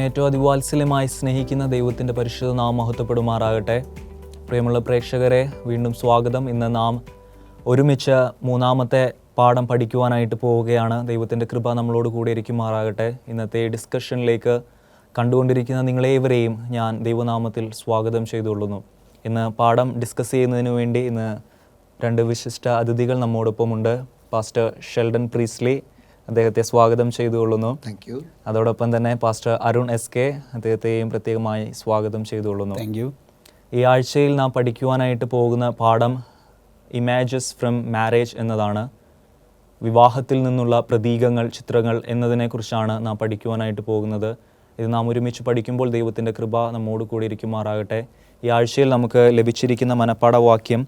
നമ്മെ ഏറ്റവും അതിവാത്സല്യമായി സ്നേഹിക്കുന്ന ദൈവത്തിൻ്റെ പരിശുദ്ധ നാമം മഹത്വപ്പെടുമാറാകട്ടെ. പ്രിയമുള്ള പ്രേക്ഷകരെ, വീണ്ടും സ്വാഗതം. ഇന്ന് നാം ഒരുമിച്ച് മൂന്നാമത്തെ പാഠം പഠിക്കുവാനായിട്ട് പോവുകയാണ്. ദൈവത്തിൻ്റെ കൃപ നമ്മളോട് കൂടെ ഇരിക്കുമാറാകട്ടെ. ഇന്നത്തെ ഡിസ്കഷനിലേക്ക് കണ്ടുകൊണ്ടിരിക്കുന്ന നിങ്ങളേവരെയും ഞാൻ ദൈവനാമത്തിൽ സ്വാഗതം ചെയ്തുകൊള്ളുന്നു. ഇന്ന് പാഠം ഡിസ്കസ് ചെയ്യുന്നതിന് വേണ്ടി ഇന്ന് രണ്ട് വിശിഷ്ട അതിഥികൾ നമ്മോടൊപ്പമുണ്ട്. പാസ്റ്റർ ഷെൽഡൻ പ്രീസ്ലി, അദ്ദേഹത്തെ സ്വാഗതം ചെയ്തുകൊള്ളുന്നു. Thank you. അതോടൊപ്പം തന്നെ പാസ്റ്റർ അരുൺ SK, അദ്ദേഹത്തെയും പ്രത്യേകമായി സ്വാഗതം ചെയ്തുകൊള്ളുന്നു. Thank you. ഈ ആഴ്ചയിൽ നാം പഠിക്കുവാനായിട്ട് പോകുന്ന പാഠം ഇമേജസ് ഫ്രം മാരേജ് എന്നതാണ്. വിവാഹത്തിൽ നിന്നുള്ള പ്രതീകങ്ങൾ, ചിത്രങ്ങൾ എന്നതിനെക്കുറിച്ചാണ് നാം പഠിക്കുവാനായിട്ട് പോകുന്നത്. ഇത് നാം ഒരുമിച്ച് പഠിക്കുമ്പോൾ ദൈവത്തിൻ്റെ കൃപ നമ്മോട് കൂടി ഇരിക്കുമാറാകട്ടെ. ഈ ആഴ്ചയിൽ നമുക്ക് ലഭിച്ചിരിക്കുന്ന മനപ്പാഠവാക്യം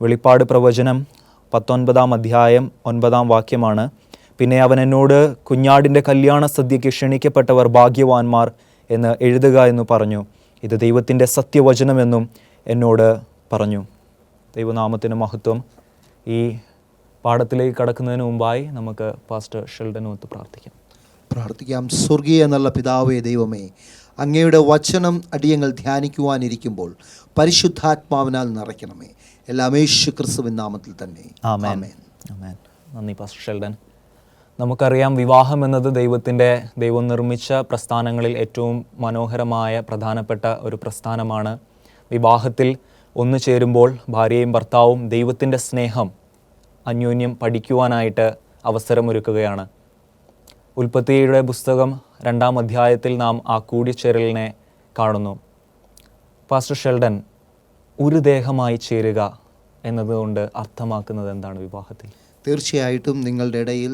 വെളിപ്പാട് പ്രവചനം 19-ാം അധ്യായം 9-ാം വാക്യമാണ്. പിന്നെ അവൻ എന്നോട്, കുഞ്ഞാടിൻ്റെ കല്യാണ സദ്യയ്ക്ക് ക്ഷണിക്കപ്പെട്ടവർ ഭാഗ്യവാന്മാർ എന്ന് എഴുതുക എന്ന് പറഞ്ഞു. ഇത് ദൈവത്തിൻ്റെ സത്യവചനമെന്നും എന്നോട് പറഞ്ഞു. ദൈവനാമത്തിന് മഹത്വം. ഈ പാഠത്തിലേക്ക് കടക്കുന്നതിന് മുമ്പായി നമുക്ക് പാസ്റ്റർ ഷെൽഡനുമൊത്ത് പ്രാർത്ഥിക്കാം. സ്വർഗീയ നല്ല പിതാവേ ദൈവമേ, അങ്ങയുടെ വചനം അടിയങ്ങൾ ധ്യാനിക്കുവാനിരിക്കുമ്പോൾ പരിശുദ്ധാത്മാവിനാൽ നിറയ്ക്കണമേ. എല്ലാം യേശു ക്രിസ്തുവിൻ നാമത്തിൽ തന്നെ. ആമേൻ. ആമേൻ. നന്ദി പാസ്റ്റർ ഷെൽഡൻ. നമുക്കറിയാം, വിവാഹം എന്നത് ദൈവം നിർമ്മിച്ച പ്രസ്ഥാനങ്ങളിൽ ഏറ്റവും മനോഹരമായ പ്രധാനപ്പെട്ട ഒരു പ്രസ്ഥാനമാണ്. വിവാഹത്തിൽ ഒന്നു ചേരുമ്പോൾ ഭാര്യയും ഭർത്താവും ദൈവത്തിൻ്റെ സ്നേഹം അന്യോന്യം പഠിക്കുവാനായിട്ട് അവസരമൊരുക്കുകയാണ്. ഉൽപ്പത്തിയുടെ പുസ്തകം 2-ാം അധ്യായത്തിൽ നാം ആ കൂടിച്ചേരലിനെ കാണുന്നു. പാസ്റ്റർ ഷെൽഡൻ, ഒരു ദേഹമായി ചേരുക എന്നതുകൊണ്ട് അർത്ഥമാക്കുന്നത് എന്താണ് വിവാഹത്തിൽ? തീർച്ചയായിട്ടും നിങ്ങളുടെ ഇടയിൽ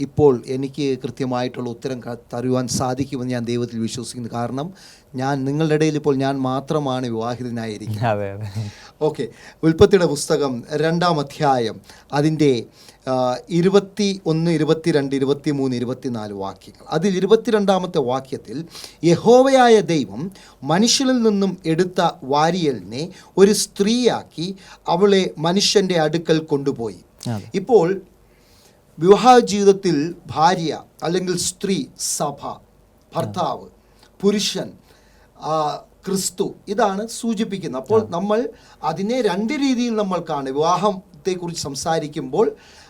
ഇപ്പോൾ എനിക്ക് കൃത്യമായിട്ടുള്ള ഉത്തരം തരുവാൻ സാധിക്കുമെന്ന് ഞാൻ ദൈവത്തിൽ വിശ്വസിക്കുന്നു. കാരണം നിങ്ങളുടെ ഇടയിൽ ഇപ്പോൾ ഞാൻ മാത്രമാണ് വിവാഹിതനായിരിക്കുന്നത്. അതെ അതെ. ഓക്കെ. ഉൽപ്പത്തിയുടെ പുസ്തകം 2-ാം അധ്യായം അതിൻ്റെ 21, 22, 23, 24 വാക്യങ്ങൾ. അതിൽ 22-ാമത്തെ വാക്യത്തിൽ, യഹോവയായ ദൈവം മനുഷ്യനിൽ നിന്നും എടുത്ത വാരിയലിനെ ഒരു സ്ത്രീയാക്കി അവളെ മനുഷ്യൻ്റെ അടുക്കൽ കൊണ്ടുപോയി. ഇപ്പോൾ വിവാഹ ജീവിതത്തിൽ ഭാര്യ അല്ലെങ്കിൽ സ്ത്രീ, സഭ, ഭർത്താവ്, പുരുഷൻ, ക്രിസ്തു, ഇതാണ് സൂചിപ്പിക്കുന്നത്. അപ്പോൾ നമ്മൾ അതിനെ രണ്ട് രീതിയിൽ നമ്മൾ കാണും. വിവാഹത്തെക്കുറിച്ച് സംസാരിക്കുമ്പോൾ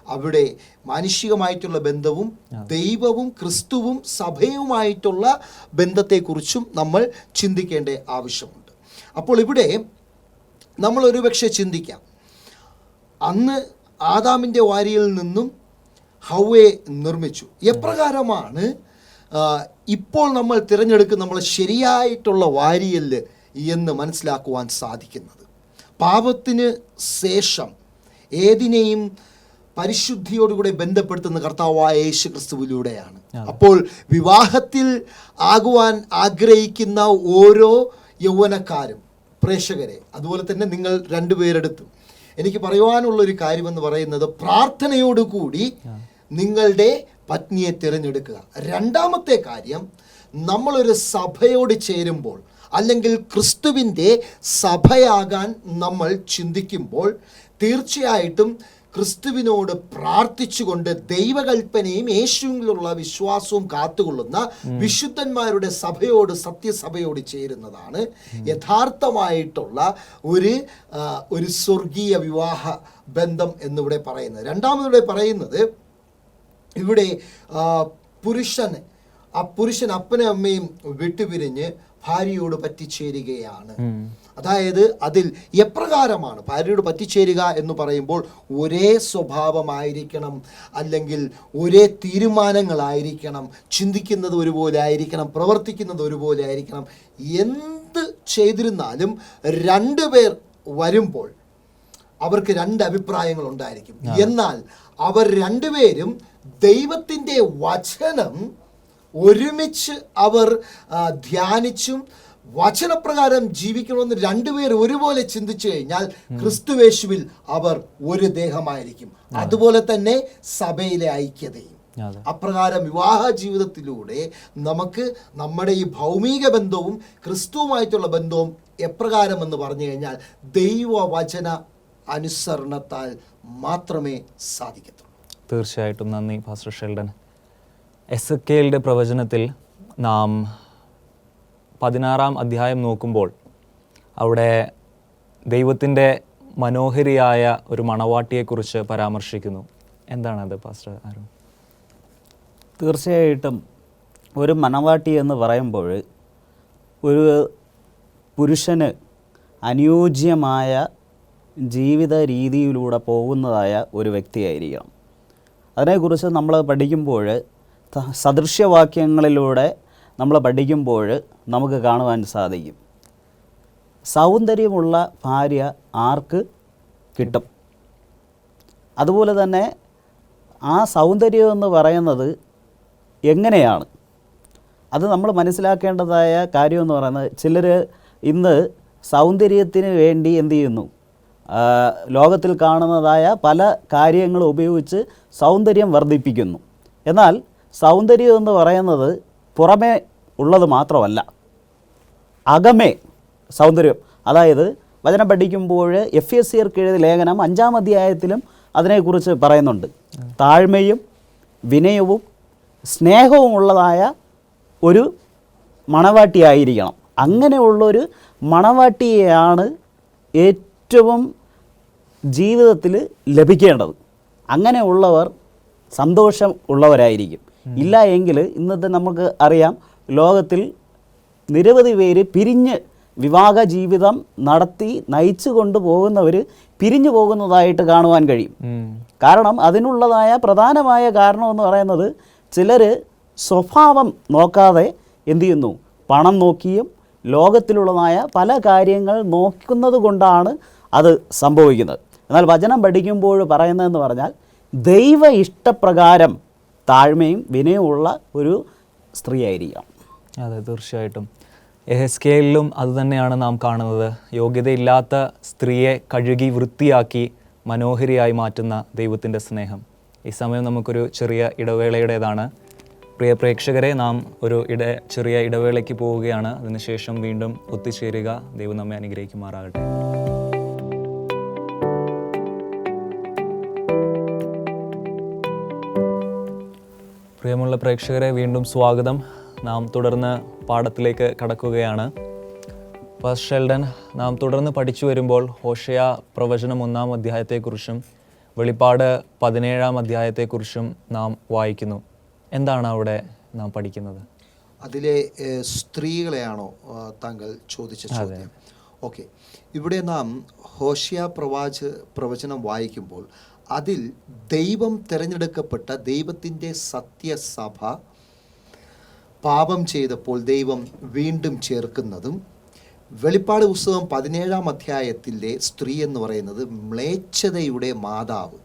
അവിടെ മാനുഷികമായിട്ടുള്ള ബന്ധവും ദൈവവും ക്രിസ്തുവും സഭയുമായിട്ടുള്ള ബന്ധത്തെക്കുറിച്ചും നമ്മൾ ചിന്തിക്കേണ്ട ആവശ്യമുണ്ട്. അപ്പോൾ ഇവിടെ നമ്മൾ ഒരുപക്ഷെ ചിന്തിക്കാം, അന്ന് ആദാമിൻ്റെ വാരിയിൽ നിന്നും ഹവ്വയെ നിർമ്മിച്ചു. എപ്രകാരമാണ് ഇപ്പോൾ നമ്മൾ തിരഞ്ഞെടുക്കുന്ന നമ്മൾ ശരിയായിട്ടുള്ള വാരിയൽ എന്ന് മനസ്സിലാക്കുവാൻ സാധിക്കുന്നത്? പാപത്തിന് ശേഷം ഏതിനെയും പരിശുദ്ധിയോടുകൂടെ ബന്ധപ്പെടുത്തുന്ന കർത്താവായ യേശു ക്രിസ്തുവിലൂടെയാണ്. അപ്പോൾ വിവാഹത്തിൽ ആകുവാൻ ആഗ്രഹിക്കുന്ന ഓരോ യൗവനക്കാരും, പ്രേക്ഷകരെ, അതുപോലെ തന്നെ നിങ്ങൾ രണ്ടുപേരെടുത്തും എനിക്ക് പറയുവാനുള്ളൊരു കാര്യമെന്ന് പറയുന്നത്, പ്രാർത്ഥനയോടുകൂടി നിങ്ങളുടെ പത്നിയെ തിരഞ്ഞെടുക്കുക. രണ്ടാമത്തെ കാര്യം, നമ്മളൊരു സഭയോട് ചേരുമ്പോൾ അല്ലെങ്കിൽ ക്രിസ്തുവിൻ്റെ സഭയാകാൻ നമ്മൾ ചിന്തിക്കുമ്പോൾ തീർച്ചയായിട്ടും ക്രിസ്തുവിനോട് പ്രാർത്ഥിച്ചുകൊണ്ട് ദൈവകൽപ്പനയും യേശുവിലുള്ള വിശ്വാസവും കാത്തുകൊള്ളുന്ന വിശുദ്ധന്മാരുടെ സഭയോട്, സത്യസഭയോട് ചേരുന്നതാണ് യഥാർത്ഥമായിട്ടുള്ള ഒരു സ്വർഗീയ വിവാഹ ബന്ധം എന്നിവിടെ പറയുന്നത്. രണ്ടാമതിവിടെ പറയുന്നത്, ഇവിടെ പുരുഷൻ അപ്പനും അമ്മയും വിട്ടുപിരിഞ്ഞ് ഭാര്യയോട് പറ്റിച്ചേരുകയാണ്. അതായത് അതിൽ എപ്രകാരമാണ് ഭാര്യയോട് പറ്റിച്ചേരുക എന്ന് പറയുമ്പോൾ, ഒരേ സ്വഭാവമായിരിക്കണം, അല്ലെങ്കിൽ ഒരേ തീരുമാനങ്ങളായിരിക്കണം, ചിന്തിക്കുന്നത് ഒരുപോലെ ആയിരിക്കണം, പ്രവർത്തിക്കുന്നത് ഒരുപോലെ ആയിരിക്കണം. എന്ത് ചെയ്തിരുന്നാലും രണ്ടുപേർ വരുമ്പോൾ അവർക്ക് രണ്ട് അഭിപ്രായങ്ങൾ ഉണ്ടായിരിക്കും. എന്നാൽ അവർ രണ്ടുപേരും ദൈവത്തിൻ്റെ വചനം ഒരുമിച്ച് അവർ ധ്യാനിച്ചും വചനപ്രകാരം ജീവിക്കണമെന്ന് രണ്ടുപേർ ഒരുപോലെ ചിന്തിച്ചു കഴിഞ്ഞാൽ ക്രിസ്തുവേശുവിൽ അവർ ഒരു ദേഹമായിരിക്കും. അതുപോലെ തന്നെ സഭയിലെ ഐക്യതയും. അപ്രകാരം വിവാഹ ജീവിതത്തിലൂടെ നമുക്ക് നമ്മുടെ ഈ ഭൗമിക ബന്ധവും ക്രിസ്തുവുമായിട്ടുള്ള ബന്ധവും എപ്രകാരം എന്ന് പറഞ്ഞു കഴിഞ്ഞാൽ ദൈവവചന അനുസരണത്താൽ മാത്രമേ സാധിക്കത്തുള്ളൂ. തീർച്ചയായിട്ടും നന്ദി പാസ്റ്റർ ഷെൽഡൻ. എസെക്കിയേലിൻ്റെ പ്രവചനത്തിൽ നാം 16-ാം അധ്യായം നോക്കുമ്പോൾ അവിടെ ദൈവത്തിൻ്റെ മനോഹരിയായ ഒരു മണവാട്ടിയെക്കുറിച്ച് പരാമർശിക്കുന്നു. എന്താണത് പാസ്റ്റർ ആരും? തീർച്ചയായിട്ടും ഒരു മണവാട്ടി എന്ന് പറയുമ്പോൾ ഒരു പുരുഷന് അനുയോജ്യമായ ജീവിത രീതിയിലൂടെ പോകുന്നതായ ഒരു വ്യക്തിയായിരിക്കണം. അതിനെക്കുറിച്ച് നമ്മൾ പഠിക്കുമ്പോൾ സദൃശ്യവാക്യങ്ങളിലൂടെ നമ്മൾ പഠിക്കുമ്പോൾ നമുക്ക് കാണുവാൻ സാധിക്കും. സൗന്ദര്യമുള്ള ഭാര്യ ആർക്ക് കിട്ടും? അതുപോലെ തന്നെ ആ സൗന്ദര്യം എന്ന് പറയുന്നത് എങ്ങനെയാണ്? അത് നമ്മൾ മനസ്സിലാക്കേണ്ടതായ കാര്യമെന്ന് പറയുന്നത്, ചിലർ ഇന്ന് സൗന്ദര്യത്തിന് വേണ്ടി എന്ത് ചെയ്യുന്നു? ലോകത്തിൽ കാണുന്നതായ പല കാര്യങ്ങൾ ഉപയോഗിച്ച് സൗന്ദര്യം വർദ്ധിപ്പിക്കുന്നു. എന്നാൽ സൗന്ദര്യം എന്ന് പറയുന്നത് പുറമേ ഉള്ളത് മാത്രമല്ല, അകമേ സൗന്ദര്യം. അതായത് വചനം പഠിക്കുമ്പോൾ എഫെസ്യർക്ക് എഴുതിയ ലേഖനം 5-ാം അധ്യായത്തിലും അതിനെക്കുറിച്ച് പറയുന്നുണ്ട്. താഴ്മയും വിനയവും സ്നേഹവും ഉള്ളതായ ഒരു മണവാട്ടിയായിരിക്കണം. അങ്ങനെയുള്ളൊരു മണവാട്ടിയെയാണ് ഏറ്റവും ജീവിതത്തിൽ ലഭിക്കേണ്ടത്. അങ്ങനെയുള്ളവർ സന്തോഷം ഉള്ളവരായിരിക്കും. ഇല്ല എങ്കിൽ ഇന്നത്തെ നമുക്ക് അറിയാം, ലോകത്തിൽ നിരവധി പേര് പിരിഞ്ഞ് വിവാഹ ജീവിതം നടത്തി നയിച്ചു കൊണ്ടുപോകുന്നവർ പിരിഞ്ഞു പോകുന്നതായിട്ട് കാണുവാൻ കഴിയും. കാരണം അതിനുള്ളതായ പ്രധാനമായ കാരണമെന്ന് പറയുന്നത്, ചിലർ സ്വഭാവം നോക്കാതെ എന്തു ചെയ്യുന്നു? പണം നോക്കിയും ലോകത്തിലുള്ളതായ പല കാര്യങ്ങൾ നോക്കുന്നത് കൊണ്ടാണ് അത് സംഭവിക്കുന്നത്. എന്നാൽ വചനം പഠിക്കുമ്പോൾ പറയുന്നതെന്ന് പറഞ്ഞാൽ, ദൈവ ഇഷ്ടപ്രകാരം താഴ്മയും വിനയമുള്ള ഒരു സ്ത്രീ ആയിരിക്കാം. അതെ, തീർച്ചയായിട്ടും. എഹെസ്കേലിലും അതുതന്നെയാണ് നാം കാണുന്നത്. യോഗ്യതയില്ലാത്ത സ്ത്രീയെ കഴുകി വൃത്തിയാക്കി മനോഹരിയായി മാറ്റുന്ന ദൈവത്തിൻ്റെ സ്നേഹം. ഈ സമയം നമുക്കൊരു ചെറിയ ഇടവേളയുടേതാണ്. പ്രിയ പ്രേക്ഷകരെ, നാം ഒരു ചെറിയ ഇടവേളയ്ക്ക് പോവുകയാണ്. അതിനുശേഷം വീണ്ടും ഒത്തുചേരുക. ദൈവം നമ്മെ അനുഗ്രഹിക്കുമാറാകട്ടെ. പ്രിയമുള്ള പ്രേക്ഷകരെ, വീണ്ടും സ്വാഗതം. നാം തുടർന്ന് പാഠത്തിലേക്ക് കടക്കുകയാണ്. പാസ്റ്റർ ഷെൽഡൻ, നാം തുടർന്ന് പഠിച്ചു വരുമ്പോൾ ഹോശേയ പ്രവചനം 1-ാം അധ്യായത്തെക്കുറിച്ചും വെളിപ്പാട് 17-ാം അധ്യായത്തെക്കുറിച്ചും നാം വായിക്കുന്നു. എന്താണ് അവിടെ നാം പഠിക്കുന്നത്? അതിലെ സ്ത്രീകളെയാണോ താങ്കൾ ചോദിച്ച ചോദ്യം? ഓക്കെ, ഇവിടെ നാം ഹോശേയ പ്രവചനം വായിക്കുമ്പോൾ അതിൽ ദൈവം തിരഞ്ഞെടുക്കപ്പെട്ട ദൈവത്തിൻ്റെ സത്യസഭ പാപം ചെയ്തപ്പോൾ ദൈവം വീണ്ടും ചേർക്കുന്നതും, വെളിപ്പാട് പുസ്തകം 17-ാം അധ്യായത്തിലെ സ്ത്രീ എന്ന് പറയുന്നത് മ്ലേച്ഛതയുടെ മാതാവ്.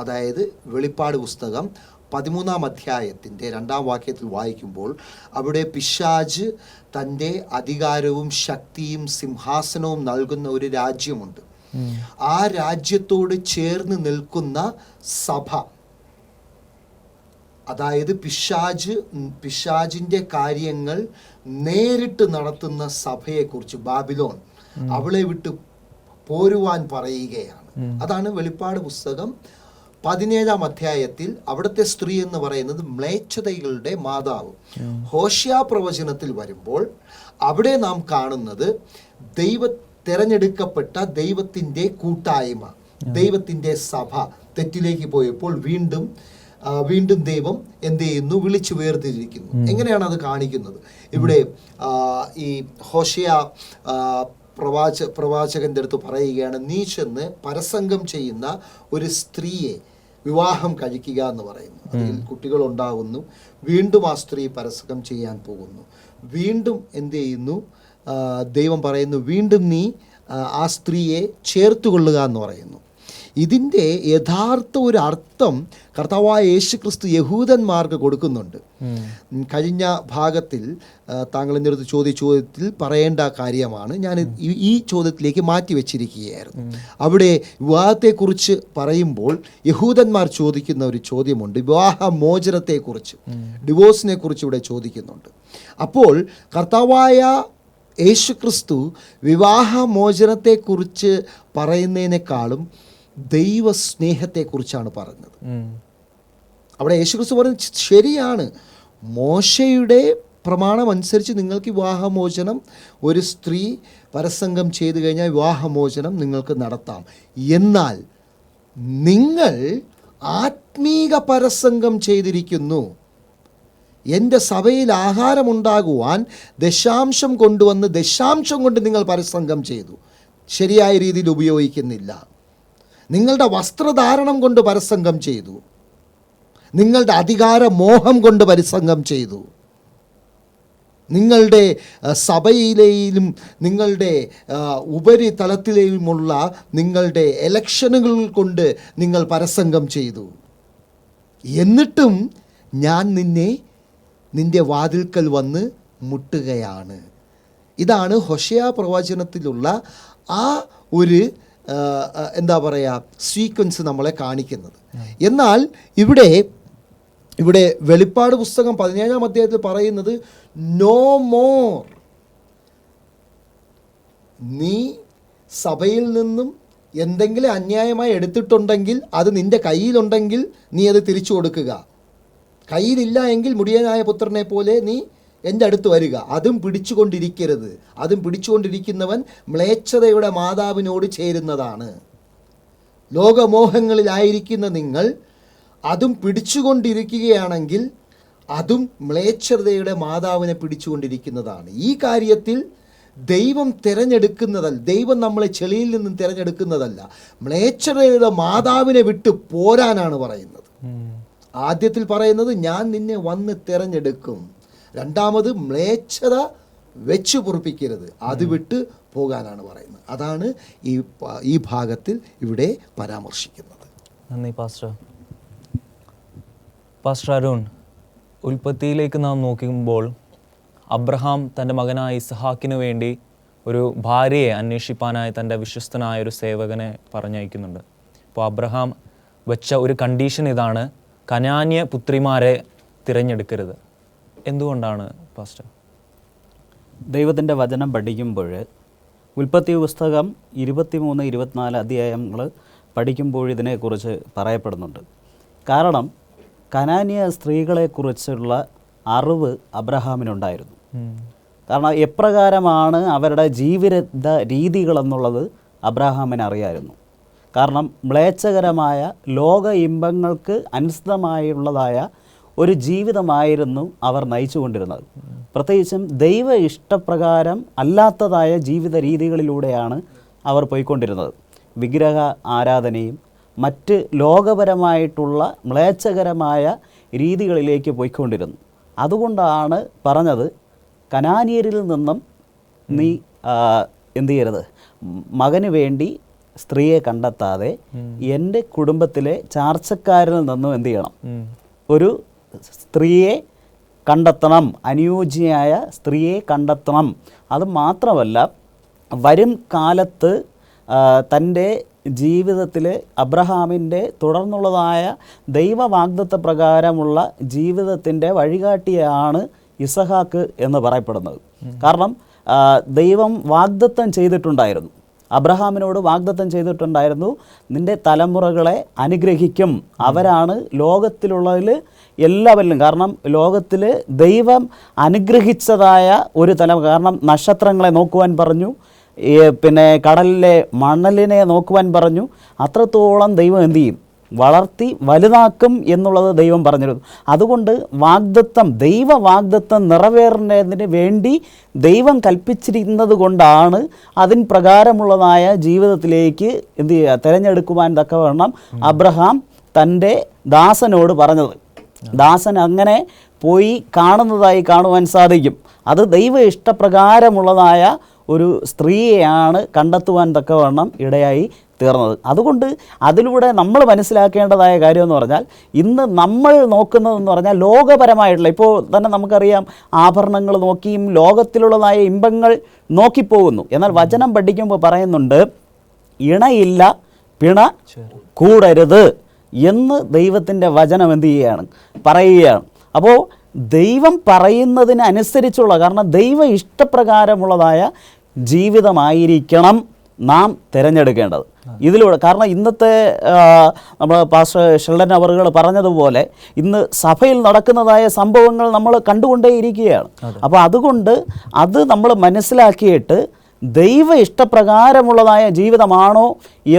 അതായത് വെളിപ്പാട് പുസ്തകം 13-ാം അധ്യായത്തിൻ്റെ 2-ാം വാക്യത്തിൽ വായിക്കുമ്പോൾ അവിടെ പിശാച് തൻ്റെ അധികാരവും ശക്തിയും സിംഹാസനവും നൽകുന്ന ഒരു രാജ്യമുണ്ട്. ആ രാജ്യത്തോട് ചേർന്ന് നിൽക്കുന്ന സഭ, അതായത് പിശാചിൻ്റെ കാര്യങ്ങൾ നേരിട്ട് നടത്തുന്ന സഭയെക്കുറിച്ച്, ബാബിലോൺ, അവളെ വിട്ട് പോരുവാൻ പറയുകയാണ്. അതാണ് വെളിപ്പാട് പുസ്തകം 17-ാം അധ്യായത്തിൽ അവിടുത്തെ സ്ത്രീ എന്ന് പറയുന്നത് മ്ലേച്ഛതകളുടെ മാതാവ്. ഹോശേയ പ്രവചനത്തിൽ വരുമ്പോൾ അവിടെ നാം കാണുന്നത് തിരഞ്ഞെടുക്കപ്പെട്ട ദൈവത്തിൻ്റെ കൂട്ടായ്മ, ദൈവത്തിൻ്റെ സഭ തെറ്റിലേക്ക് പോയപ്പോൾ വീണ്ടും ദൈവം എന്ത് ചെയ്യുന്നു? വിളിച്ചു വേർതിരിക്കുന്നു. എങ്ങനെയാണ് അത് കാണിക്കുന്നത്? ഇവിടെ ഈ ഹോശേയ പ്രവാചകന്റെ അടുത്ത് പറയുകയാണ്, നീ ചെന്ന് പരസംഗം ചെയ്യുന്ന ഒരു സ്ത്രീയെ വിവാഹം കഴിക്കുക എന്ന് പറയുന്നു. അതിൽ കുട്ടികൾ ഉണ്ടാകുന്നു. വീണ്ടും ആ സ്ത്രീ പരസംഗം ചെയ്യാൻ പോകുന്നു. വീണ്ടും എന്ത് ചെയ്യുന്നു? ദൈവം പറയുന്നു, വീണ്ടും നീ ആ സ്ത്രീയെ ചേർത്തുകൊള്ളുക എന്ന് പറയുന്നു. ഇതിൻ്റെ യഥാർത്ഥ ഒരു അർത്ഥം കർത്താവായ യേശുക്രിസ്തു യഹൂദന്മാർക്ക് കൊടുക്കുന്നുണ്ട്. കഴിഞ്ഞ ഭാഗത്തിൽ താങ്കൾ എൻ്റെ അടുത്ത് ചോദ്യത്തിൽ പറയേണ്ട കാര്യമാണ്. ഞാൻ ഈ ചോദ്യത്തിലേക്ക് മാറ്റി വെച്ചിരിക്കുകയായിരുന്നു. അവിടെ വിവാഹത്തെക്കുറിച്ച് പറയുമ്പോൾ യഹൂദന്മാർ ചോദിക്കുന്ന ഒരു ചോദ്യമുണ്ട്. വിവാഹമോചനത്തെക്കുറിച്ച്, ഡിവോഴ്സിനെ കുറിച്ച് ഇവിടെ ചോദിക്കുന്നുണ്ട്. അപ്പോൾ കർത്താവായ യേശുക്രിസ്തു വിവാഹമോചനത്തെക്കുറിച്ച് പറയുന്നതിനേക്കാളും ദൈവസ്നേഹത്തെക്കുറിച്ചാണ് പറഞ്ഞത്. അവിടെ യേശുക്രിസ്തു പറഞ്ഞത് ശരിയാണ്. മോശയുടെ പ്രമാണം അനുസരിച്ച് നിങ്ങൾക്ക് വിവാഹമോചനം, ഒരു സ്ത്രീ പരസംഗം ചെയ്തു കഴിഞ്ഞാൽ വിവാഹമോചനം നിങ്ങൾക്ക് നടത്താം. എന്നാൽ നിങ്ങൾ ആത്മീക പരസംഗം ചെയ്തിരിക്കുന്നു. എൻ്റെ സഭയിൽ ആഹാരമുണ്ടാകുവാൻ ദശാംശം കൊണ്ടുവന്ന് ദശാംശം കൊണ്ട് നിങ്ങൾ പരസംഗം ചെയ്തു, ശരിയായ രീതിയിൽ ഉപയോഗിക്കുന്നില്ല. നിങ്ങളുടെ വസ്ത്രധാരണം കൊണ്ട് പരസംഗം ചെയ്തു, നിങ്ങളുടെ അധികാര മോഹം കൊണ്ട് പരസംഗം ചെയ്തു, നിങ്ങളുടെ സഭയിലെയും നിങ്ങളുടെ ഉപരിതലത്തിലെയുമുള്ള നിങ്ങളുടെ ഇലക്ഷനുകൾ കൊണ്ട് നിങ്ങൾ പരസംഗം ചെയ്തു. എന്നിട്ടും ഞാൻ നിൻ്റെ വാതിൽക്കൽ വന്ന് മുട്ടുകയാണ്. ഇതാണ് ഹോശേയ പ്രവചനത്തിലുള്ള ആ ഒരു എന്താ പറയുക സീക്വൻസ് നമ്മളെ കാണിക്കുന്നത്. എന്നാൽ ഇവിടെ വെളിപ്പാട് പുസ്തകം 17-ാം അധ്യായത്തിൽ പറയുന്നത് നോ മോർ. നീ സഭയിൽ നിന്നും എന്തെങ്കിലും അന്യായമായി എടുത്തിട്ടുണ്ടെങ്കിൽ അത് നിൻ്റെ കയ്യിലുണ്ടെങ്കിൽ നീ അത് തിരിച്ചു കൊടുക്കുക. കയ്യിലില്ല എങ്കിൽ മുടിയനായ പുത്രനെ പോലെ നീ എൻ്റെ അടുത്ത് വരിക. അതും പിടിച്ചുകൊണ്ടിരിക്കരുത്. അതും പിടിച്ചുകൊണ്ടിരിക്കുന്നവൻ മ്ലേച്ഛതയുടെ മാതാവിനോട് ചേരുന്നതാണ്. ലോകമോഹങ്ങളിലായിരിക്കുന്ന നിങ്ങൾ അതും പിടിച്ചുകൊണ്ടിരിക്കുകയാണെങ്കിൽ അതും മ്ലേച്ഛതയുടെ മാതാവിനെ പിടിച്ചുകൊണ്ടിരിക്കുന്നതാണ്. ഈ കാര്യത്തിൽ ദൈവം തിരഞ്ഞെടുക്കുന്നതല്ല, ദൈവം നമ്മളെ ചെളിയിൽ നിന്നും തിരഞ്ഞെടുക്കുന്നതല്ല, മ്ലേച്ഛതയുടെ മാതാവിനെ വിട്ട് പോരാനാണ് പറയുന്നത്. ആദ്യത്തിൽ പറയുന്നത് ഞാൻ നിന്നെ വന്ന് തിരഞ്ഞെടുക്കും. രണ്ടാമത് മ്ലേച്ഛത വെച്ച് പൊറുപ്പിക്കരുത്, അത് വിട്ട് പോകാനാണ് പറയുന്നത്. അതാണ് ഈ ഭാഗത്തിൽ ഇവിടെ പരാമർശിക്കുന്നത്. നന്ദി പാസ്റ്റർ. പാസ്റ്റർ അരുൺ, ഉൽപ്പത്തിയിലേക്ക് നാം നോക്കുമ്പോൾ അബ്രഹാം തൻ്റെ മകനായ ഇസ്ഹാക്കിന് വേണ്ടി ഒരു ഭാര്യയെ അന്വേഷിപ്പാനായി തൻ്റെ വിശ്വസ്തനായ ഒരു സേവകനെ പറഞ്ഞയക്കുന്നുണ്ട്. അപ്പോൾ അബ്രഹാം വെച്ച ഒരു കണ്ടീഷൻ ഇതാണ്, കനാന്യ പുത്രിമാരെ തിരഞ്ഞെടുക്കരുത്. എന്തുകൊണ്ടാണ് പാസ്റ്റർ? ദൈവത്തിൻ്റെ വചനം പഠിക്കുമ്പോൾ ഉൽപ്പത്തി പുസ്തകം 23-24 അധ്യായങ്ങൾ പഠിക്കുമ്പോൾ ഇതിനെക്കുറിച്ച് പറയപ്പെടുന്നുണ്ട്. കാരണം കനാന്യ സ്ത്രീകളെക്കുറിച്ചുള്ള അറിവ് അബ്രഹാമിനുണ്ടായിരുന്നു. കാരണം എപ്രകാരമാണ് അവരുടെ ജീവിത രീതികളെന്നുള്ളത് അബ്രഹാമിന് അറിയായിരുന്നു. കാരണം മ്ലേച്ഛകരമായ ലോക ഇമ്പങ്ങൾക്ക് അനുസൃതമായുള്ളതായ ഒരു ജീവിതമായിരുന്നു അവർ നയിച്ചുകൊണ്ടിരുന്നത്. പ്രത്യേകിച്ചും ദൈവ ഇഷ്ടപ്രകാരം അല്ലാത്തതായ ജീവിത രീതികളിലൂടെയാണ് അവർ പോയിക്കൊണ്ടിരുന്നത്. വിഗ്രഹ ആരാധനയും മറ്റ് ലോകപരമായിട്ടുള്ള മ്ലേച്ഛകരമായ രീതികളിലേക്ക് പോയിക്കൊണ്ടിരുന്നു. അതുകൊണ്ടാണ് പറഞ്ഞത്, കനാന്യരിൽ നിന്നും നീ എന്തു ചെയ്യരുത്, മകന് വേണ്ടി സ്ത്രീയെ കണ്ടെത്താതെ എൻ്റെ കുടുംബത്തിലെ ചാർച്ചക്കാരിൽ നിന്നും എന്തു ചെയ്യണം, ഒരു സ്ത്രീയെ കണ്ടെത്തണം, അനുയോജ്യയായ സ്ത്രീയെ കണ്ടെത്തണം. അത് മാത്രമല്ല, വരും കാലത്ത് തൻ്റെ ജീവിതത്തിൽ അബ്രഹാമിൻ്റെ തുടർന്നുള്ളതായ ദൈവവാഗ്ദത്ത പ്രകാരമുള്ള ജീവിതത്തിൻ്റെ വഴികാട്ടിയാണ് ഇസഹാക്ക് എന്ന് പറയപ്പെടുന്നത്. കാരണം ദൈവം വാഗ്ദത്തം ചെയ്തിട്ടുണ്ടായിരുന്നു, അബ്രഹാമിനോട് വാഗ്ദത്തം ചെയ്തിട്ടുണ്ടായിരുന്നു, നിൻ്റെ തലമുറകളെ അനുഗ്രഹിക്കും, അവരാണ് ലോകത്തിലുള്ളതിൽ എല്ലാവരിലും. കാരണം ലോകത്തിൽ ദൈവം അനുഗ്രഹിച്ചതായ ഒരു കാരണം നക്ഷത്രങ്ങളെ നോക്കുവാൻ പറഞ്ഞു, പിന്നെ കടലിലെ മണലിനെ നോക്കുവാൻ പറഞ്ഞു. അത്രത്തോളം ദൈവം എന്തു ചെയ്യും, വളർത്തി വലുതാക്കും എന്നുള്ളത് ദൈവം പറഞ്ഞിരുന്നു. അതുകൊണ്ട് വാഗ്ദത്തം, ദൈവ വാഗ്ദത്തം നിറവേറുന്നതിന് വേണ്ടി ദൈവം കൽപ്പിച്ചിരിക്കുന്നത് കൊണ്ടാണ് അതിന് പ്രകാരമുള്ളതായ ജീവിതത്തിലേക്ക് എന്ത് ചെയ്യുക, തിരഞ്ഞെടുക്കുവാൻ തക്കവണ്ണം അബ്രഹാം തൻ്റെ ദാസനോട് പറഞ്ഞത്. ദാസൻ അങ്ങനെ പോയി കാണുന്നതായി കാണുവാൻ സാധിക്കും. അത് ദൈവ ഇഷ്ടപ്രകാരമുള്ളതായ ഒരു സ്ത്രീയെയാണ് കണ്ടെത്തുവാൻ തക്കവണ്ണം ഇടയായി തീർന്നത്. അതുകൊണ്ട് അതിലൂടെ നമ്മൾ മനസ്സിലാക്കേണ്ടതായ കാര്യം എന്ന് പറഞ്ഞാൽ, ഇന്ന് നമ്മൾ നോക്കുന്നതെന്ന് പറഞ്ഞാൽ ലോകപരമായിട്ടുള്ള, ഇപ്പോൾ തന്നെ നമുക്കറിയാം, ആഭരണങ്ങൾ നോക്കിയും ലോകത്തിലുള്ളതായ ഇമ്പങ്ങൾ നോക്കിപ്പോകുന്നു. എന്നാൽ വചനം പഠിക്കുമ്പോൾ പറയുന്നുണ്ട്, ഇണയില്ല പിണ കൂടരുത് എന്ന് ദൈവത്തിൻ്റെ വചനം എന്ത് പറയുകയാണ്. അപ്പോൾ ദൈവം പറയുന്നതിനനുസരിച്ചുള്ള, കാരണം ദൈവ ഇഷ്ടപ്രകാരമുള്ളതായ ജീവിതമായിരിക്കണം നാം തിരഞ്ഞെടുക്കേണ്ടത്. ഇതിലൂടെ കാരണം ഇന്നത്തെ നമ്മൾ പാസ്റ്റർ ഷെൽഡൻ അവറുകൾ പറഞ്ഞതുപോലെ ഇന്ന് സഭയിൽ നടക്കുന്നതായ സംഭവങ്ങൾ നമ്മൾ കണ്ടുകൊണ്ടേയിരിക്കുകയാണ്. അപ്പോൾ അതുകൊണ്ട് അത് നമ്മൾ മനസ്സിലാക്കിയിട്ട് ദൈവ ഇഷ്ടപ്രകാരമുള്ളതായ ജീവിതമാണോ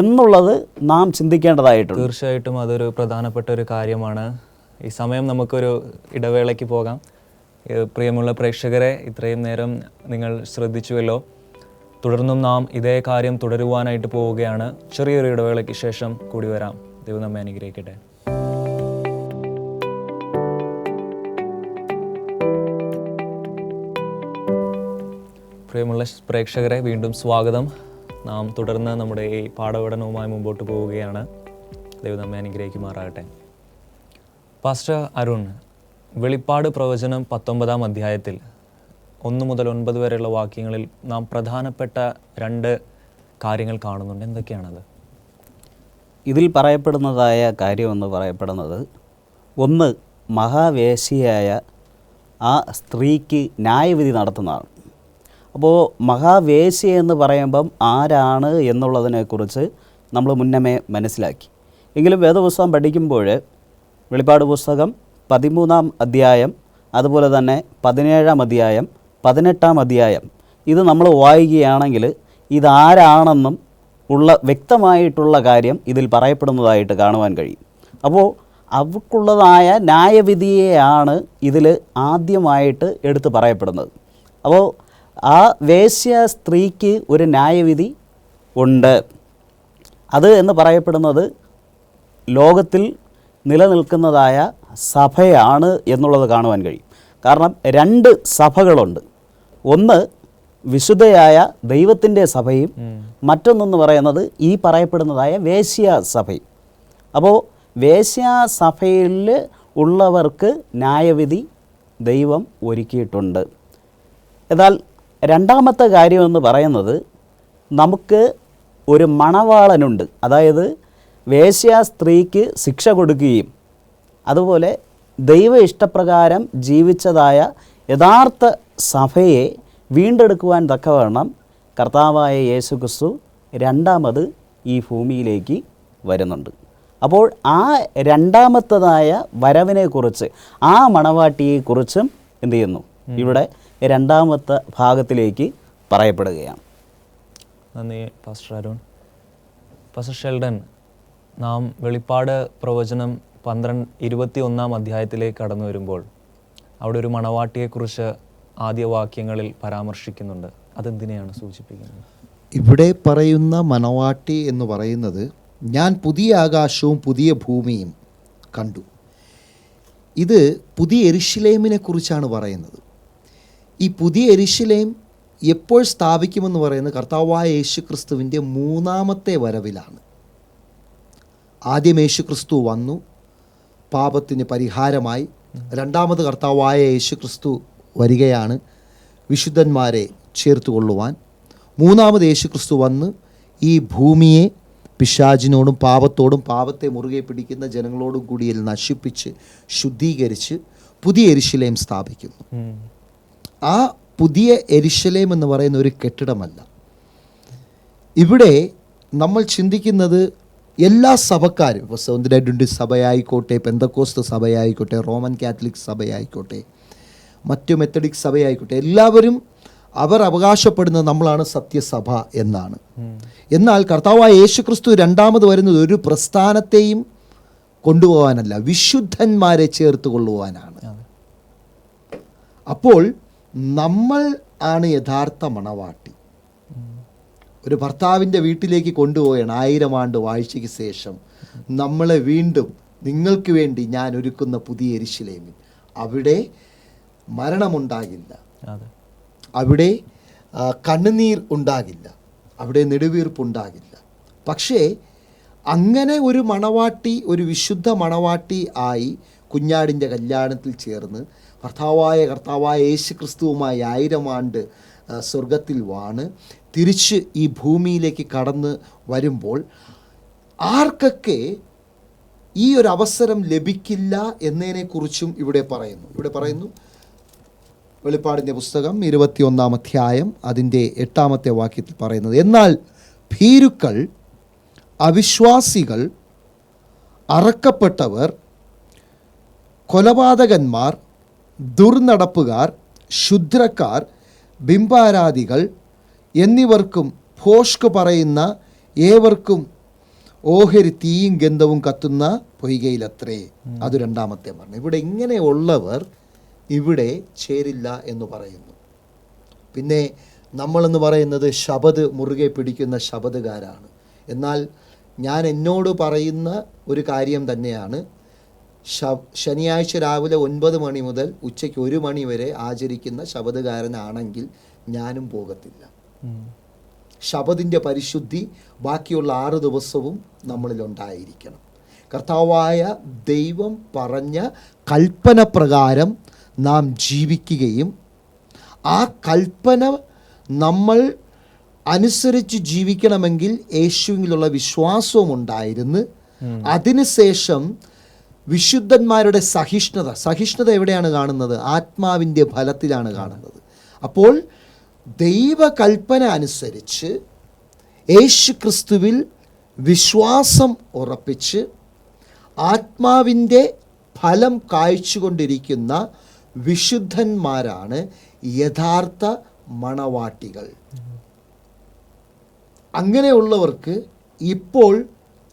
എന്നുള്ളത് നാം ചിന്തിക്കേണ്ടതായിട്ടുണ്ട്. തീർച്ചയായിട്ടും അതൊരു പ്രധാനപ്പെട്ട ഒരു കാര്യമാണ്. ഈ സമയം നമുക്കൊരു ഇടവേളയ്ക്ക് പോകാം. പ്രിയമുള്ള പ്രേക്ഷകരെ, ഇത്രയും നേരം നിങ്ങൾ ശ്രദ്ധിച്ചുവല്ലോ. തുടർന്നും നാം ഇതേ കാര്യം തുടരുവാനായിട്ട് പോവുകയാണ്. ചെറിയൊരു ഇടവേളയ്ക്ക് ശേഷം കൂടി വരാം. ദൈവം നമ്മെ അനുഗ്രഹിക്കട്ടെ. പ്രിയമുള്ള പ്രേക്ഷകരെ, വീണ്ടും സ്വാഗതം. നാം തുടർന്ന് നമ്മുടെ ഈ പാഠപഠനവുമായി മുമ്പോട്ട് പോവുകയാണ്. ദൈവം നമ്മെ അനുഗ്രഹിക്കുമാറാകട്ടെ. പാസ്റ്റർ അരുൺ, വെളിപ്പാട് പ്രവചനം 19-ാം അധ്യായത്തിൽ 1 മുതൽ 9 വരെയുള്ള വാക്യങ്ങളിൽ നാം പ്രധാനപ്പെട്ട 2 കാര്യങ്ങൾ കാണുന്നുണ്ട്. എന്തൊക്കെയാണത്? ഇതിൽ പറയപ്പെടുന്നതായ കാര്യമെന്ന് പറയപ്പെടുന്നത്, ഒന്ന്, മഹാവേശ്യയായ ആ സ്ത്രീക്ക് ന്യായവിധി നടത്തുന്നതാണ്. അപ്പോൾ മഹാവേശ്യ എന്ന് പറയുമ്പം ആരാണ് എന്നുള്ളതിനെക്കുറിച്ച് നമ്മൾ മുന്നമേ മനസ്സിലാക്കി. എങ്കിലും വേദപുസ്തകം പഠിക്കുമ്പോൾ വെളിപ്പാട് പുസ്തകം 13-ാം അധ്യായം, അതുപോലെ തന്നെ 17-ാം അധ്യായം, 18-ാം അധ്യായം ഇത് നമ്മൾ വായിക്കുകയാണെങ്കിൽ ഇതാരാണെന്നും ഉള്ള വ്യക്തമായിട്ടുള്ള കാര്യം ഇതിൽ പറയപ്പെടുന്നതായിട്ട് കാണുവാൻ കഴിയും. അപ്പോൾ അവർക്കുള്ളതായ ന്യായവിധിയെയാണ് ഇതിൽ ആദ്യമായിട്ട് എടുത്ത് പറയപ്പെടുന്നത്. അപ്പോൾ ആ വേശ്യ സ്ത്രീക്ക് ഒരു ന്യായവിധി ഉണ്ട്. അത് എന്ന് പറയപ്പെടുന്നത് ലോകത്തിൽ നിലനിൽക്കുന്നതായ സഭയാണ് എന്നുള്ളത് കാണുവാൻ കഴിയും. കാരണം 2 സഭകളുണ്ട്. ഒന്ന് വിശുദ്ധയായ ദൈവത്തിൻ്റെ സഭയും മറ്റൊന്നെന്ന് പറയുന്നത് ഈ പറയപ്പെടുന്നതായ വേശ്യ സഭയും. അപ്പോൾ വേശ്യ സഭയിൽ ഉള്ളവർക്ക് ന്യായവിധി ദൈവം ഒരുക്കിയിട്ടുണ്ട്. എന്നാൽ രണ്ടാമത്തെ കാര്യമെന്ന് പറയുന്നത്, നമുക്ക് ഒരു മണവാളനുണ്ട്. അതായത് വേശ്യ സ്ത്രീക്ക് ശിക്ഷ കൊടുക്കുകയും അതുപോലെ ദൈവ ഇഷ്ടപ്രകാരം ജീവിച്ചതായ യഥാർത്ഥ സഭയെ വീണ്ടെടുക്കുവാൻ തക്കവണ്ണം കർത്താവായ യേശുക്രിസ്തു രണ്ടാമത് ഈ ഭൂമിയിലേക്ക് വരുന്നുണ്ട്. അപ്പോൾ ആ രണ്ടാമത്തതായ വരവിനെക്കുറിച്ച്, ആ മണവാട്ടിയെക്കുറിച്ചും എന്ത് ചെയ്യുന്നു, ഇവിടെ രണ്ടാമത്തെ ഭാഗത്തിലേക്ക് പറയപ്പെടുകയാണ്. നന്ദി പാസ്റ്റർ അരുൺ. പാസ്റ്റർ ഷെൽഡൻ, നാം വെളിപ്പാട് പ്രവചനം 21-ാം അധ്യായത്തിലേക്ക് കടന്നു വരുമ്പോൾ അവിടെ ഒരു മണവാട്ടിയെക്കുറിച്ച് ആദ്യ വാക്യങ്ങളിൽ പരാമർശിക്കുന്നുണ്ട്. അതെന്തിനെയാണ് സൂചിപ്പിക്കുന്നത്? ഇവിടെ പറയുന്ന മണവാട്ടി എന്ന് പറയുന്നത്, ഞാൻ പുതിയ ആകാശവും പുതിയ ഭൂമിയും കണ്ടു. ഇത് പുതിയ യെരുശലേമിനെ കുറിച്ചാണ് പറയുന്നത്. ഈ പുതിയ യെരുശലേം എപ്പോൾ സ്ഥാപിക്കുമെന്ന് പറയുന്നത് കർത്താവായ യേശു ക്രിസ്തുവിൻ്റെ 3ാമത്തെ വരവിലാണ്. ആദ്യം യേശു ക്രിസ്തു വന്നു, പാപത്തിന് പരിഹാരമായി. രണ്ടാമത് കർത്താവായ യേശു ക്രിസ്തു വരികയാണ് വിശുദ്ധന്മാരെ ചേർത്തുകൊള്ളുവാൻ. 3ാമത് യേശു ക്രിസ്തു വന്ന് ഈ ഭൂമിയെ പിശാചിനോടും പാപത്തോടും പാപത്തെ മുറുകെ പിടിക്കുന്ന ജനങ്ങളോടും കൂടി നശിപ്പിച്ച് ശുദ്ധീകരിച്ച് പുതിയ യെരുശലേം സ്ഥാപിക്കുന്നു. ആ പുതിയ യെരുശലേം എന്ന് പറയുന്ന ഒരു കെട്ടിടമല്ല. ഇവിടെ നമ്മൾ ചിന്തിക്കുന്നത് എല്ലാ സഭക്കാരും, ഇപ്പോൾ സെവന്ത് ഡേ അഡ്വന്റിസ്റ്റ് സഭയായിക്കോട്ടെ, പെന്തക്കോസ്ത് സഭയായിക്കോട്ടെ, റോമൻ കാത്തലിക് സഭയായിക്കോട്ടെ, മറ്റു മെത്തഡിക് സഭയായിക്കോട്ടെ, എല്ലാവരും അവർ അവകാശപ്പെടുന്നത് നമ്മളാണ് സത്യസഭ എന്നാണ്. എന്നാൽ കർത്താവായ യേശു ക്രിസ്തു രണ്ടാമത് വരുന്നത് ഒരു പ്രസ്ഥാനത്തെയും കൊണ്ടുപോകാനല്ല, വിശുദ്ധന്മാരെ ചേർത്ത് കൊള്ളുവാനാണ്. അപ്പോൾ നമ്മൾ ആണ് യഥാർത്ഥ മണവാട്ടി. ഒരു ഭർത്താവിൻ്റെ വീട്ടിലേക്ക് കൊണ്ടുപോവുകയാണ് 1000 ആണ്ട് വാഴ്ചയ്ക്ക് ശേഷം. നമ്മളെ വീണ്ടും നിങ്ങൾക്ക് വേണ്ടി ഞാൻ ഒരുക്കുന്ന പുതിയ യെരുശലേമിൽ അവിടെ മരണമുണ്ടാകില്ല, അവിടെ കണ്ണുനീർ ഉണ്ടാകില്ല, അവിടെ നെടുവീർപ്പുണ്ടാകില്ല. പക്ഷേ അങ്ങനെ ഒരു മണവാട്ടി, ഒരു വിശുദ്ധ മണവാട്ടി ആയി കുഞ്ഞാടിൻ്റെ കല്യാണത്തിൽ ചേർന്ന് കർത്താവായ യേശു ക്രിസ്തുവുമായി 1000 ആണ്ട് സ്വർഗത്തിൽ വാണ് തിരിച്ച് ഈ ഭൂമിയിലേക്ക് കടന്ന് വരുമ്പോൾ ആർക്കൊക്കെ ഈ ഒരു അവസരം ലഭിക്കില്ല എന്നതിനെക്കുറിച്ചും ഇവിടെ പറയുന്നു. വെളിപ്പാടിൻ്റെ പുസ്തകം 21-ാം അധ്യായം അതിൻ്റെ 8-ാമത്തെ വാക്യത്തിൽ പറയുന്നത്, എന്നാൽ ഭീരുക്കൾ, അവിശ്വാസികൾ, അറക്കപ്പെട്ടവർ, കൊലപാതകന്മാർ, ദുർനടപ്പുകാർ, ക്ഷുദ്രക്കാർ, ബിംബാരാധികൾ എന്നിവർക്കും ഭോഷ്ക് പറയുന്ന ഏവർക്കും ഓഹരി തീയും ഗന്ധവും കത്തുന്ന പൊയ്കയിലത്രേ. അത് രണ്ടാമത്തെ പറഞ്ഞു. ഇവിടെ ഇങ്ങനെയുള്ളവർ ഇവിടെ ചേരില്ല എന്ന് പറയുന്നു. പിന്നെ നമ്മളെന്ന് പറയുന്നത് ശബദ് മുറുകെ പിടിക്കുന്ന ശബദുകാരാണ്. എന്നാൽ ഞാൻ എന്നോട് പറയുന്ന ഒരു കാര്യം തന്നെയാണ്, ശനിയാഴ്ച രാവിലെ 9 മണി മുതൽ ഉച്ചയ്ക്ക് 1 മണി വരെ ആചരിക്കുന്ന ശബദുകാരനാണെങ്കിൽ ഞാനും പോകത്തില്ല. ശബദിൻ്റെ പരിശുദ്ധി ബാക്കിയുള്ള 6 ദിവസവും നമ്മളിലുണ്ടായിരിക്കണം. കർത്താവായ ദൈവം പറഞ്ഞ കൽപ്പന പ്രകാരം നാം ജീവിക്കുകയും ആ കൽപ്പന നമ്മൾ അനുസരിച്ച് ജീവിക്കണമെങ്കിൽ യേശുവിലുള്ള വിശ്വാസവും ഉണ്ടായിരുന്നു. അതിനുശേഷം വിശുദ്ധന്മാരുടെ സഹിഷ്ണുത എവിടെയാണ് കാണുന്നത്? ആത്മാവിൻ്റെ ഫലത്തിലാണ് കാണുന്നത്. അപ്പോൾ ദൈവകൽപ്പന അനുസരിച്ച് യേശു ക്രിസ്തുവിൽ വിശ്വാസം ഉറപ്പിച്ച് ആത്മാവിൻ്റെ ഫലം കായ്ച്ചുകൊണ്ടിരിക്കുന്ന വിശുദ്ധന്മാരാണ് യഥാർത്ഥ മണവാട്ടികൾ. അങ്ങനെയുള്ളവർക്ക് ഇപ്പോൾ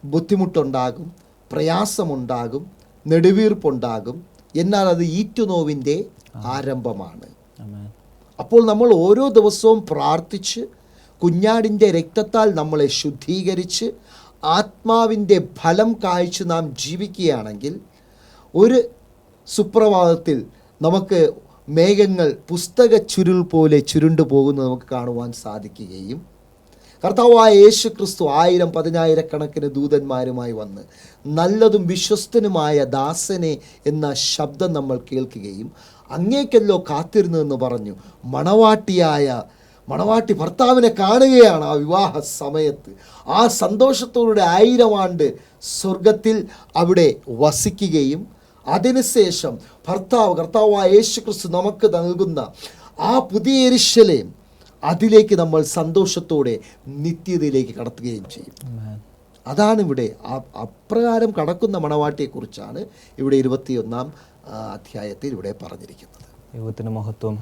ബുദ്ധിമുട്ടുണ്ടാകും, പ്രയാസമുണ്ടാകും, നെടുവീർപ്പുണ്ടാകും. എന്നാൽ അത് ഈറ്റുനോവിൻ്റെ ആരംഭമാണ്. അപ്പോൾ നമ്മൾ ഓരോ ദിവസവും പ്രാർത്ഥിച്ച് കുഞ്ഞാടിൻ്റെ രക്തത്താൽ നമ്മളെ ശുദ്ധീകരിച്ച് ആത്മാവിൻ്റെ ഫലം കായ്ച്ച് നാം ജീവിക്കുകയാണെങ്കിൽ ഒരു സുപ്രഭാതത്തിൽ നമുക്ക് മേഘങ്ങൾ പുസ്തക ചുരുൾ പോലെ ചുരുണ്ടു പോകുന്നത് നമുക്ക് കാണുവാൻ സാധിക്കുകയും കർത്താവായ യേശു ക്രിസ്തു 1000 10,000 ദൂതന്മാരുമായി വന്ന് നല്ലതും വിശ്വസ്തനുമായ ദാസനെ എന്ന ശബ്ദം നമ്മൾ കേൾക്കുകയും അങ്ങേക്കല്ലോ കാത്തിരുന്നതെന്ന് പറഞ്ഞു. മണവാട്ടി ഭർത്താവിനെ കാണുകയാണ് ആ വിവാഹ സമയത്ത്. ആ സന്തോഷത്തോടെ 1000 ആണ്ട് സ്വർഗത്തിൽ അവിടെ വസിക്കുകയും അതിനുശേഷം കർത്താവായ യേശു ക്രിസ്തു നമുക്ക് നൽകുന്ന ആ പുതിയ യെരൂശലേം, അതിലേക്ക് നമ്മൾ സന്തോഷത്തോടെ നിത്യതയിലേക്ക് കടത്തുകയും ചെയ്യും. അതാണ് ഇവിടെ അപ്രകാരം കടക്കുന്ന മണവാട്ടിയെക്കുറിച്ചാണ് ഇവിടെ 21-ാം അധ്യായത്തിൽ ഇവിടെ പറഞ്ഞിരിക്കുന്നത്. ദൈവത്തിന് മഹത്വം.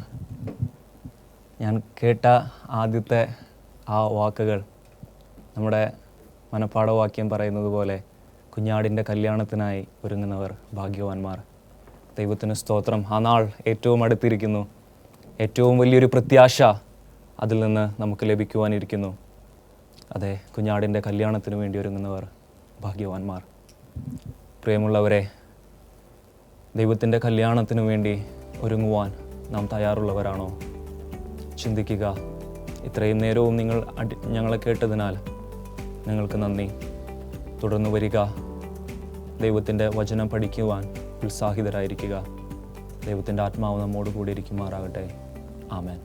ഞാൻ കേട്ട ആദ്യത്തെ ആ വാക്കുകൾ നമ്മുടെ മനപ്പാഠവാക്യം പറയുന്നത് പോലെ കുഞ്ഞാടിൻ്റെ കല്യാണത്തിനായി ഒരുങ്ങുന്നവർ ഭാഗ്യവാന്മാർ. ദൈവത്തിന് സ്തോത്രം. ആ നാൾ ഏറ്റവും അടുത്തിരിക്കുന്നു. ഏറ്റവും വലിയൊരു പ്രത്യാശ അതിൽ നിന്ന് നമുക്ക് ലഭിക്കുവാനിരിക്കുന്നു. അതെ, കുഞ്ഞാടിൻ്റെ കല്യാണത്തിന് വേണ്ടി ഒരുങ്ങുന്നവർ ഭാഗ്യവാന്മാർ. പ്രിയമുള്ളവരെ, ദൈവത്തിൻ്റെ കല്യാണത്തിന് വേണ്ടി ഒരുങ്ങുവാൻ നാം തയ്യാറുള്ളവരാണോ? ചിന്തിക്കുക. ഇത്രയും നേരവും നിങ്ങൾ ഞങ്ങളെ കേട്ടതിനാൽ നിങ്ങൾക്ക് നന്ദി. തുടർന്ന് വരിക, ദൈവത്തിൻ്റെ വചനം പഠിക്കുവാൻ ഉത്സാഹിതരായിരിക്കുക. ദൈവത്തിൻ്റെ ആത്മാവ് നമ്മോട് കൂടി ഇരിക്കുമാറാകട്ടെ. ആമേൻ.